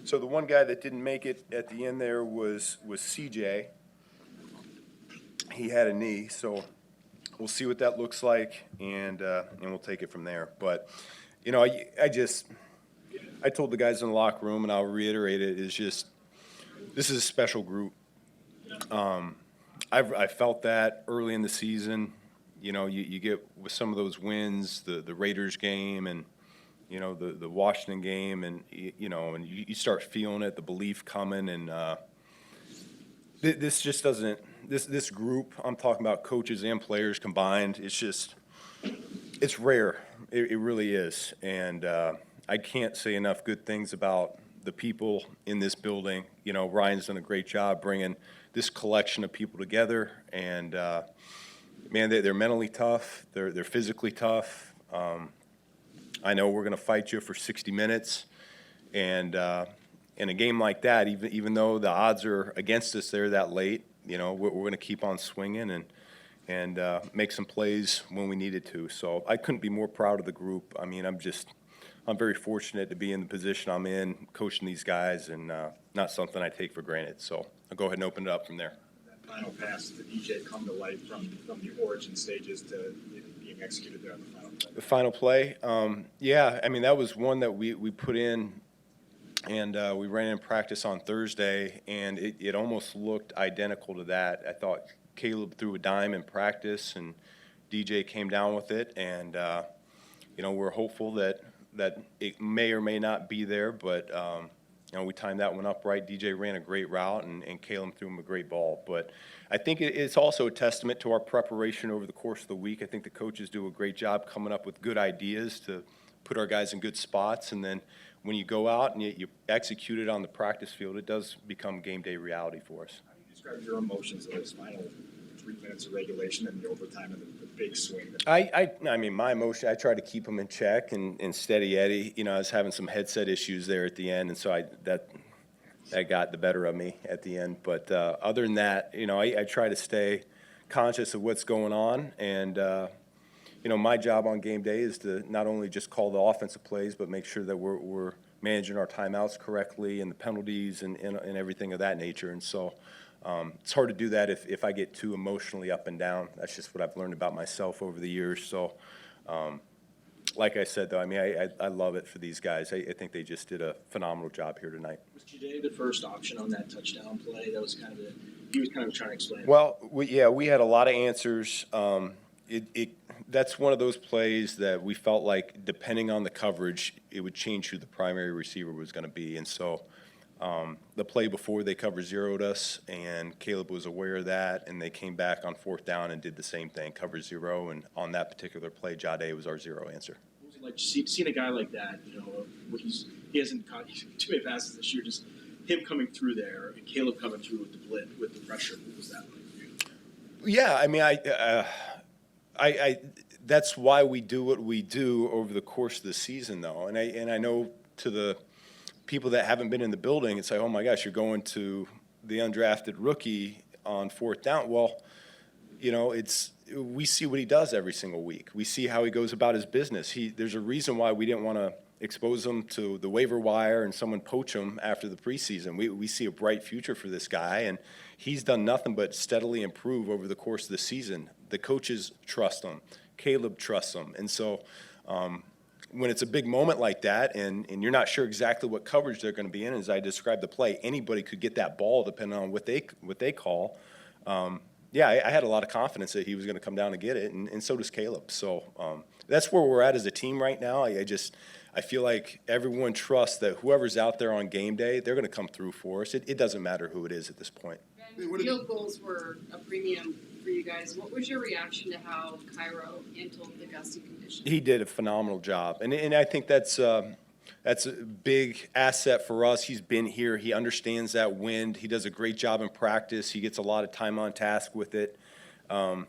So the one guy that didn't make it at the end there was CJ. He had a knee, so we'll see what that looks like, and we'll take it from there. But I told the guys in the locker room, and I'll reiterate it, is just this is a special group. I felt that early in the season. You get with some of those wins, the Raiders game, and the Washington game, and you start feeling it, the belief coming, and this just doesn't. This group, I'm talking about coaches and players combined, it's rare. It really is. And I can't say enough good things about the people in this building. Ryan's done a great job bringing this collection of people together. And, man, they're mentally tough. They're physically tough. I know we're going to fight you for 60 minutes. And in a game like that, even though the odds are against us there that late, we're going to keep on swinging and make some plays when we needed to. So I couldn't be more proud of the group. I mean, I'm very fortunate to be in the position I'm in, coaching these guys, and not something I take for granted. So I'll go ahead and open it up from there. That final pass to DJ come to life from the origin stages to being executed there on the final play. The final play, yeah, I mean, that was one that we put in. And we ran in practice on Thursday, and it almost looked identical to that. I thought Caleb threw a dime in practice, and DJ came down with it. And, we're hopeful that it may or may not be there. But, we timed that one up right. DJ ran a great route, and Caleb threw him a great ball. But I think it's also a testament to our preparation over the course of the week. I think the coaches do a great job coming up with good ideas to put our guys in good spots. And then when you go out and you execute it on the practice field, it does become game day reality for us. How do you describe your emotions in those final 3 minutes of regulation and the overtime and the big swing? I mean, my emotion, I try to keep them in check and steady Eddie. I was having some headset issues there at the end, and so that got the better of me at the end. But other than that, I try to stay conscious of what's going on, and my job on game day is to not only just call the offensive plays, but make sure that we're managing our timeouts correctly and the penalties and everything of that nature. And so it's hard to do that if I get too emotionally up and down. That's just what I've learned about myself over the years. So, like I said, though, I mean, I love it for these guys. I think they just did a phenomenal job here tonight. Was Jide the first option on that touchdown play? That was kind of he was kind of trying to explain. Well, we had a lot of answers. That's one of those plays that we felt like, depending on the coverage, it would change who the primary receiver was going to be. And so the play before, they cover zeroed us, and Caleb was aware of that, and they came back on fourth down and did the same thing, cover zero. And on that particular play, Jide was our zero answer. What was it like seeing a guy like that, where he hasn't caught too many passes this year, just him coming through there and Caleb coming through with the blitz, with the pressure? What was that like for you? Yeah, I mean, I that's why we do what we do over the course of the season, though. And I know to the people that haven't been in the building, it's like, oh my gosh, you're going to the undrafted rookie on fourth down. Well, we see what he does every single week. We see how he goes about his business. There's a reason why we didn't want to expose him to the waiver wire and someone poach him after the preseason. We see a bright future for this guy, and he's done nothing but steadily improve over the course of the season. The coaches trust him. Caleb trusts him. And so when it's a big moment like that and you're not sure exactly what coverage they're going to be in, as I described the play, anybody could get that ball depending on what they call. I had a lot of confidence that he was going to come down and get it, and so does Caleb. So that's where we're at as a team right now. I feel like everyone trusts that whoever's out there on game day, they're going to come through for us. It doesn't matter who it is at this point. Field goals were a premium for you guys. What was your reaction to how Cairo handled the gusty conditions? He did a phenomenal job, and I think that's a big asset for us. He's been here. He understands that wind. He does a great job in practice. He gets a lot of time on task with it. I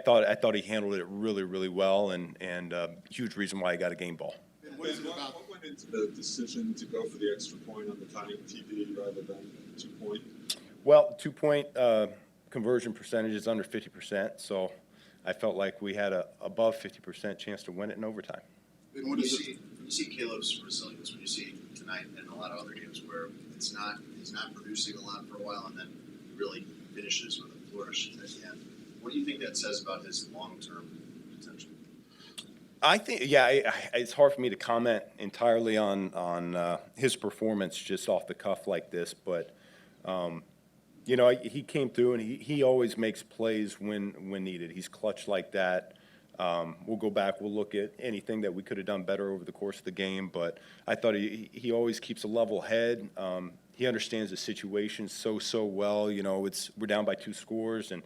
thought he handled it really, really well, and huge reason why he got a game ball. What went into the decision to go for the extra point on the tying TD rather than 2 point? Well, 2 point conversion percentage is under 50%, so I felt like we had a above 50% chance to win it in overtime. When you see Caleb's resilience, when you see tonight, tonight and a lot of other games where he's not producing a lot for a while, and then he really finishes with a flourish at the end. What do you think that says about his long-term potential? I think, it's hard for me to comment entirely on his performance just off the cuff like this, but he came through and he always makes plays when needed. He's clutch like that. We'll go back, we'll look at anything that we could have done better over the course of the game, but I thought he always keeps a level head. He understands the situation so well. We're down by 2 scores, and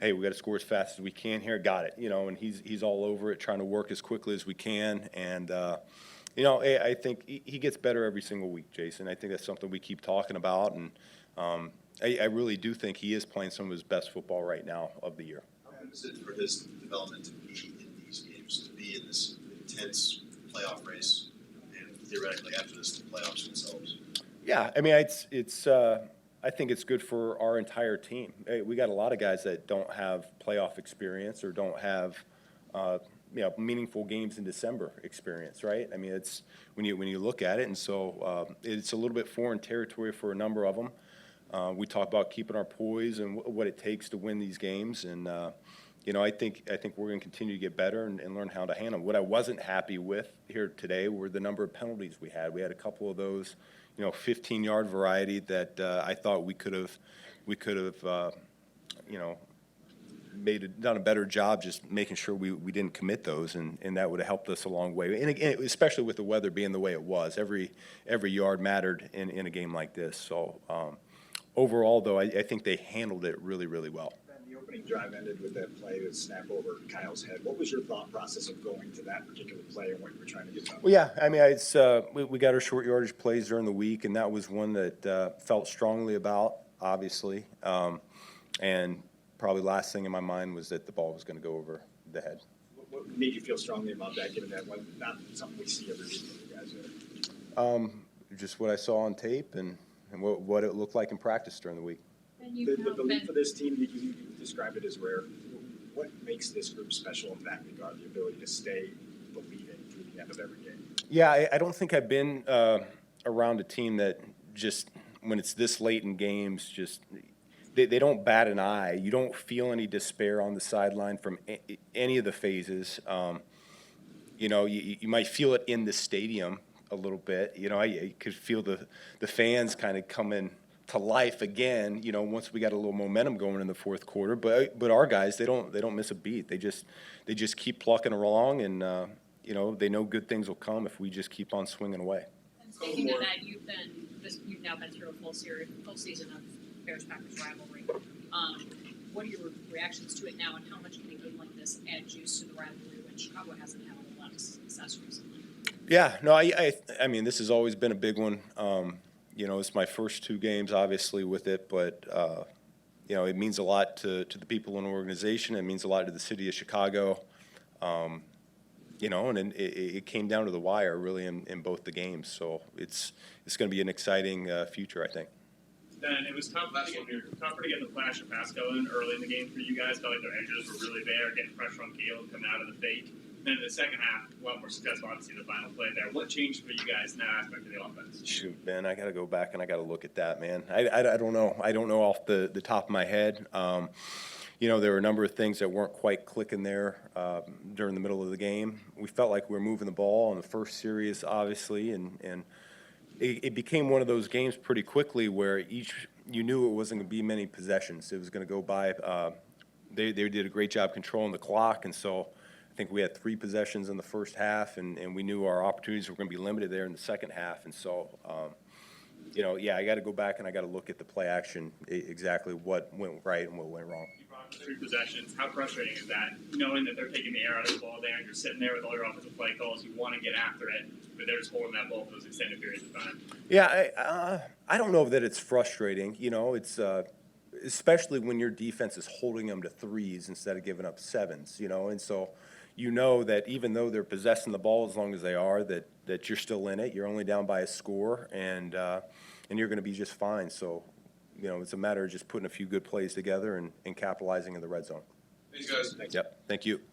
hey, we got to score as fast as we can here. Got it. And he's all over it, trying to work as quickly as we can. And I think he gets better every single week, Jason. I think that's something we keep talking about, and I really do think he is playing some of his best football right now of the year. How good is it for his development to be in these games, to be in this intense playoff race, and theoretically after this, the playoffs themselves? Yeah, I mean, I think it's good for our entire team. Hey, we got a lot of guys that don't have playoff experience or don't have, meaningful games in December experience, right? I mean, it's when you look at it, and so it's a little bit foreign territory for a number of them. We talk about keeping our poise and what it takes to win these games, and I think we're going to continue to get better and learn how to handle them. What I wasn't happy with here today were the number of penalties we had. We had a couple of those, 15-yard variety that I thought we could have, done a better job just making sure we didn't commit those, and that would have helped us a long way. And again, especially with the weather being the way it was, every yard mattered in a game like this. So overall, though, I think they handled it really, really well. The opening drive ended with that play that snap over Kyle's head. What was your thought process of going to that particular play and what you were trying to get done? Well, yeah, I mean, we got our short yardage plays during the week, and that was one that felt strongly about, obviously. And probably last thing in my mind was that the ball was going to go over the head. What made you feel strongly about that, given that was not something we see every week from you guys there? Just what I saw on tape and what it looked like in practice during the week. And you The have belief been, for this team, you described it as rare. What makes this group special in that regard, the ability to stay believing through the end of every game? Yeah, I don't think I've been around a team that just, when it's this late in games, just they don't bat an eye. You don't feel any despair on the sideline from any of the phases. You might feel it in the stadium a little bit. I could feel the fans kind of coming to life again, once we got a little momentum going in the fourth quarter. But our guys, they don't miss a beat. They just keep plucking along, and they know good things will come if we just keep on swinging away. And speaking of that, you've now been through a full season of Bears-Packers rivalry. What are your reactions to it now, and how much can a game like this add juice to the rivalry when Chicago hasn't had a lot of success recently? Yeah, no, I mean, this has always been a big one. It's my first 2 games, obviously, with it, but it means a lot to the people in the organization. It means a lot to the city of Chicago. And it came down to the wire, really, in both the games. So it's going to be an exciting future, I think. And it was tough to get the flash of pass going early in the game for you guys. Felt like their edges were really there, getting pressure on Caleb, coming out of the fake. Then in the second half, a lot more successful, obviously, the final play there. What changed for you guys in that aspect of the offense? Shoot, Ben, I got to go back and I got to look at that, man. I don't know. I don't know off the top of my head. There were a number of things that weren't quite clicking there during the middle of the game. We felt like we were moving the ball in the first series, obviously, and it became one of those games pretty quickly where you knew it wasn't going to be many possessions. It was going to go by. They did a great job controlling the clock, and so I think we had 3 possessions in the first half, and we knew our opportunities were going to be limited there in the second half. And so, I got to go back and I got to look at the play action, exactly what went right and what went wrong. You brought up the 3 possessions. How frustrating is that, knowing that they're taking the air out of the ball there, and you're sitting there with all your offensive play calls, you want to get after it, but they're just holding that ball for those extended periods of time? Yeah, I don't know that it's frustrating. It's especially when your defense is holding them to 3s instead of giving up 7s. And so that even though they're possessing the ball as long as they are, that you're still in it. You're only down by a score, and you're going to be just fine. So, it's a matter of just putting a few good plays together and capitalizing in the red zone. Thanks, guys. Yep. Thank you.